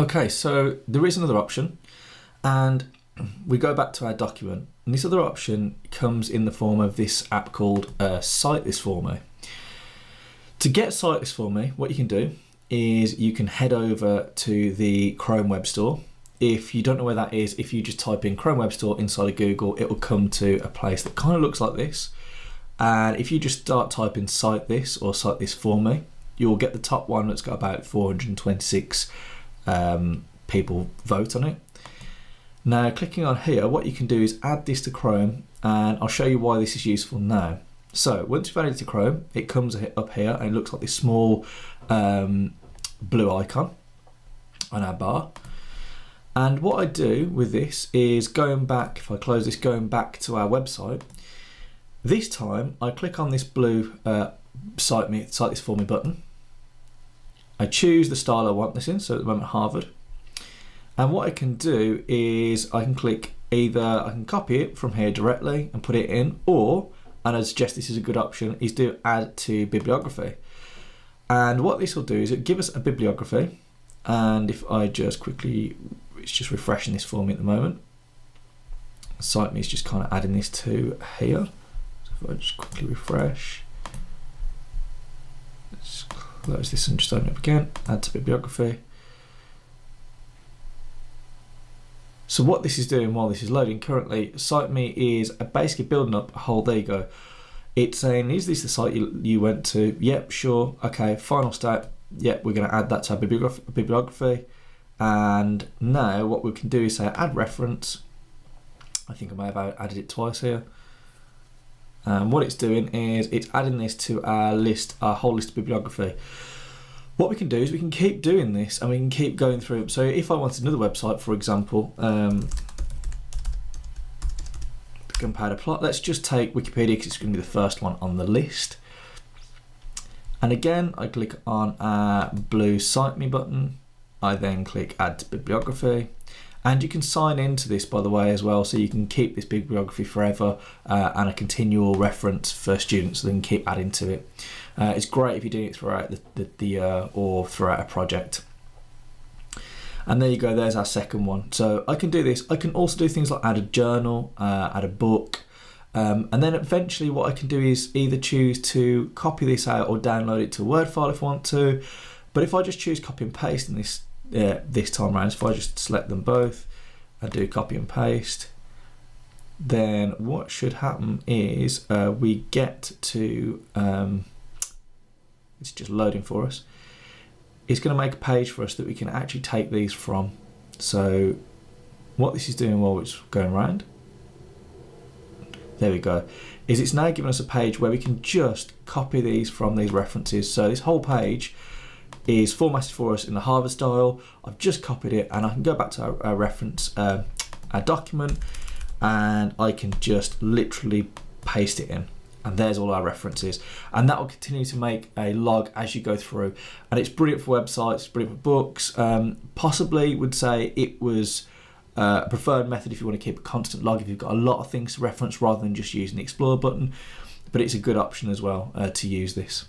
Okay, so there is another option, and we go back to our document, and this other option comes in the form of this app called Cite This For Me. To get Cite This For Me, what you can do is you can head over to the Chrome Web Store. If you don't know where that is, if you just type in Chrome Web Store inside of Google, it will come to a place that kind of looks like this. And if you just start typing Cite This or Cite This For Me, you'll get the top one that's got about 426 people vote on it. Now, clicking on here, what you can do is add this to Chrome, and I'll show you why this is useful now. So once you've added it to Chrome, it comes up here and it looks like this small blue icon on our bar. And what I do with this is going back, if I close this, going back to our website. This time I click on this blue Cite This For Me button. I choose the style I want this in, so at the moment Harvard. And what I can do is I can click either, I can copy it from here directly and put it in, or, and I suggest this is a good option, is do add to bibliography. And what this will do is it'll give us a bibliography. And if I just quickly, it's just refreshing this for me at the moment. Cite Me is just kind of adding this to here. So if I just quickly refresh, let's close this and just open it up again, add to bibliography. So what this is doing while this is loading currently, Cite Me is basically building up a whole, there you go. It's saying, is this the site you went to? Yep, sure, okay, final step. Yep, we're gonna add that to our bibliography. And now what we can do is say add reference. I think I may have added it twice here. And what it's doing is it's adding this to our list, our whole list of bibliography. What we can do is we can keep doing this and we can keep going through. So if I wanted another website, for example, gunpowder plot, let's just take Wikipedia because it's going to be the first one on the list. And again, I click on our blue Cite Me button. I then click add to bibliography. And you can sign into this, by the way, as well, so you can keep this bibliography forever and a continual reference for students, so they can keep adding to it. It's great if you're doing it throughout or throughout a project. And there you go, there's our second one. So I can do this. I can also do things like add a journal, add a book, and then eventually what I can do is either choose to copy this out or download it to a Word file if I want to. But if I just choose copy and paste in this time around, if I just select them both and do copy and paste, then what should happen is we get to, it's just loading for us. It's going to make a page for us that we can actually take these from. So what this is doing while it's going around, there we go, is it's now giving us a page where we can just copy these from these references. So this whole page is formatted for us in the Harvard style. I've just copied it and I can go back to our reference, our document, and I can just literally paste it in. And there's all our references. And that will continue to make a log as you go through. And it's brilliant for websites, it's brilliant for books. Possibly would say it was a preferred method if you want to keep a constant log, if you've got a lot of things to reference rather than just using the Explore button. But it's a good option as well to use this.